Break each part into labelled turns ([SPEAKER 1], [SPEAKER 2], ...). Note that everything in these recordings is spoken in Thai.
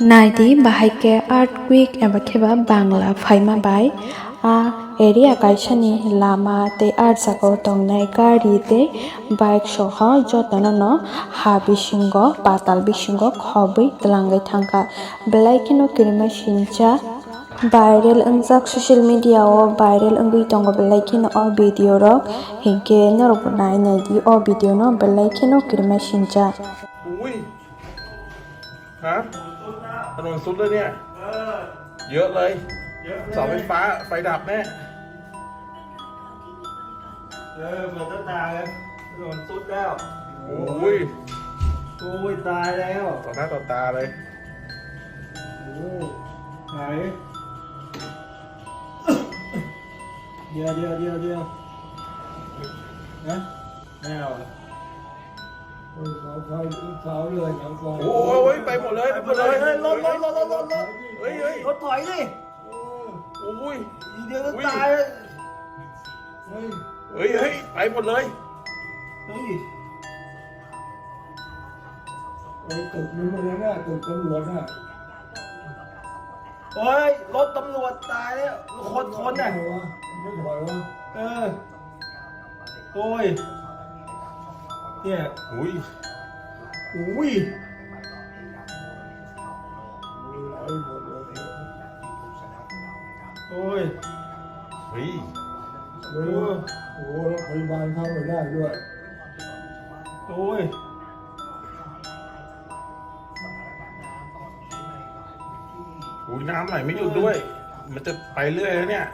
[SPEAKER 1] Naidi bahai earthquake ebakheba Bangla phaima bai a area kaisani lama te arjako tongnai gari te bike soho jotono no ha bisingo patal bisingo khobui tlangai thangka belai kheno kirima sincha viral ungjak social media o viral ungui tongo belai kheno o video rok hingke norok nai di o video no belai kheno kirima sincha
[SPEAKER 2] อุ้ยฮะถนนสุดเลยเนี่ยเยอะเลยเสาไฟฟ้าไฟดับแน่
[SPEAKER 3] เหมือนจะตายแล้วถนนสุดแล้ว
[SPEAKER 2] โอ้ย
[SPEAKER 3] โอ้ยตายแล้ว
[SPEAKER 2] ต่อหน้าต่อตาเลย
[SPEAKER 3] โอ้ไหนเดี๋ยวนะไม่เอาเลยเสาเลยเสาไฟ
[SPEAKER 2] โอ้ยไปหมดเลยไปหมดเลย
[SPEAKER 3] รถ
[SPEAKER 2] เฮ้ย
[SPEAKER 3] รถถอยดิ
[SPEAKER 2] โอ้ย
[SPEAKER 3] เดี๋ยวจะตายเลยเฮ้ย
[SPEAKER 2] เฮ้ยไปหมดเลย
[SPEAKER 3] เฮ้ย
[SPEAKER 4] ตึกนี้มันน่ะตึกตำรวจน่ะ
[SPEAKER 3] โอ้ยรถตำรวจตายแล้วคนน่ะ
[SPEAKER 4] ไม่ถอยวะ
[SPEAKER 3] โอ้ยเนี่ย
[SPEAKER 2] อุ้ย
[SPEAKER 3] อุ้ย
[SPEAKER 4] ไหลหมดเลย
[SPEAKER 3] โอ้ย
[SPEAKER 2] เฮ้ย
[SPEAKER 4] โอ้โหรถพยาบาลเข้าไม่ได้ด้วย
[SPEAKER 3] โอ้ย
[SPEAKER 2] อุ้ยน้ำไหลไม่หยุดด้วย มันจะไปเรื่อยแล้วเนี่ย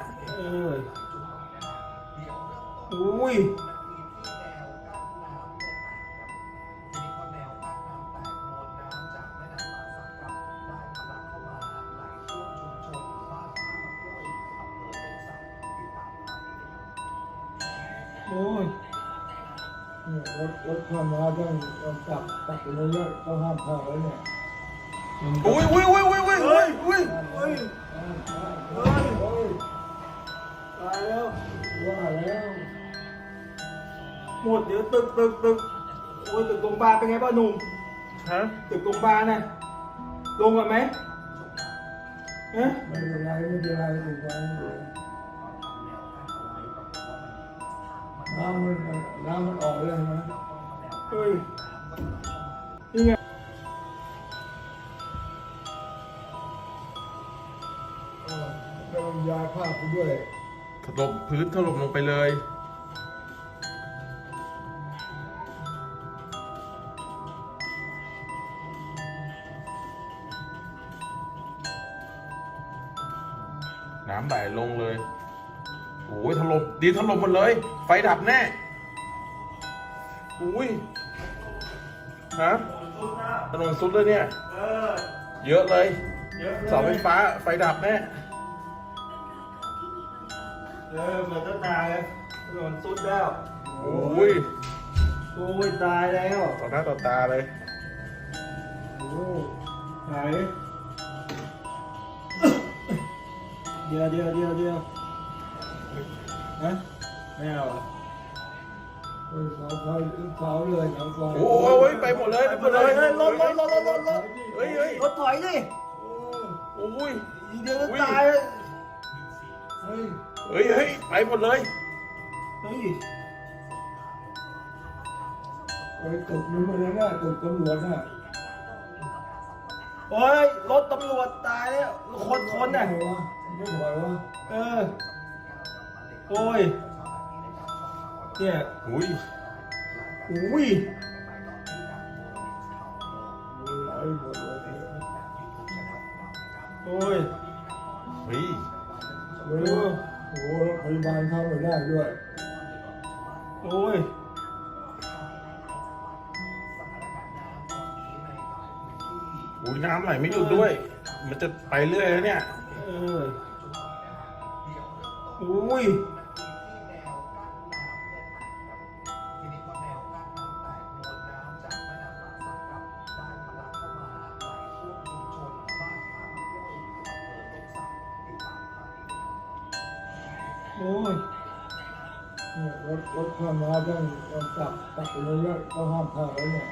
[SPEAKER 3] อุ้ยโอ้ย
[SPEAKER 4] รถเข้ามาต้องจับไปเลยต้องห้ามเข้าไว้เนี่ย
[SPEAKER 2] อุ้ย
[SPEAKER 3] เฮ้ยตายแล้ว
[SPEAKER 4] ว่าแล้ว
[SPEAKER 3] หมดเดี๋ยวตึกโอ้ยตึกโรงพยาบาลเป็นไงบ้างหนุ่ม
[SPEAKER 2] ฮะ
[SPEAKER 3] ตึกโรงพยาบาลน่ะลงก่อนไหมฮะ
[SPEAKER 4] ไม่เป็นไรถึงวันน้ำมันออกเลยนะ
[SPEAKER 3] เฮ้ยนี่ไง
[SPEAKER 4] ก็ต้องยาฆ่าไปด้วย
[SPEAKER 2] ถล่มพื้นถล่มลงไปเลย น้ำไหลลงเลยโอ้ยถล่มดินถล่มหมดเลย ไฟดับแน่อุ้ยฮะถนนสุดเลยเนี่ยเยอะเลยเสาไฟฟ้าไฟดับแน่
[SPEAKER 3] เหมือนจะตายแล้วถนนสุดแล้ว
[SPEAKER 2] โอ้ย
[SPEAKER 3] โอ้ยตายแล้ว
[SPEAKER 2] ต่อหน้าต่อตาเลย
[SPEAKER 3] โอ้ไหนเดี๋ยวนะไม่เอาเลย
[SPEAKER 4] เสาเลยเสาไฟ
[SPEAKER 2] โอ้ยไปหมดเลยไปหมดเลย
[SPEAKER 3] รถ
[SPEAKER 2] เฮ้ย
[SPEAKER 3] รถถอยดิ
[SPEAKER 2] โอ้ย
[SPEAKER 3] เดี๋ยวจะตายเลย
[SPEAKER 4] เฮ้ย
[SPEAKER 2] ไปหมดเลย
[SPEAKER 3] เฮ้ย
[SPEAKER 4] ตึกนี้มันน่ะตึกตำรวจน่ะ
[SPEAKER 3] โอ้ยรถตำรวจตายแล้วคนน่ะ
[SPEAKER 4] ไม่ถอยวะ
[SPEAKER 3] โอ้ยเนี่ย
[SPEAKER 2] อุ้ย
[SPEAKER 3] อุ้ย
[SPEAKER 4] ไหลหมดเลย
[SPEAKER 3] โอ้ย
[SPEAKER 2] เฮ้ย
[SPEAKER 4] โอ้โหรถพยาบาลเข้าไม่ได้ด้วย
[SPEAKER 3] โอ้ย
[SPEAKER 2] อุ้ยน้ำไหลไม่หยุดด้วย มันจะไปเรื่อยแล้วเนี่ย
[SPEAKER 3] อุ้ย โอ้ย
[SPEAKER 4] รถเข้ามาต้องจับไปเลยต้องห้ามเข้าไว้เนี่ย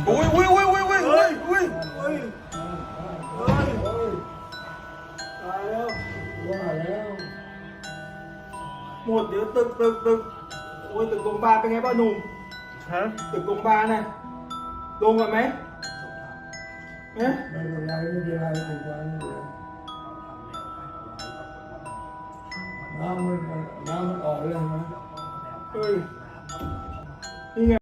[SPEAKER 2] อุ้ย
[SPEAKER 3] เฮ้ย หมดเดี๋ยวตึกโอ้ยตึกโรงพยาบาลเป็นไงบ้างหนุ่ม
[SPEAKER 2] ฮะ
[SPEAKER 3] ตึกโรงพยาบาลน่ะลงกันไหมเนี่ย
[SPEAKER 4] ไม่เป็นไรไม่เป็นไรถึงวันนี้น้ำมันออกเลยนะ
[SPEAKER 3] เฮ้ยนี่ไง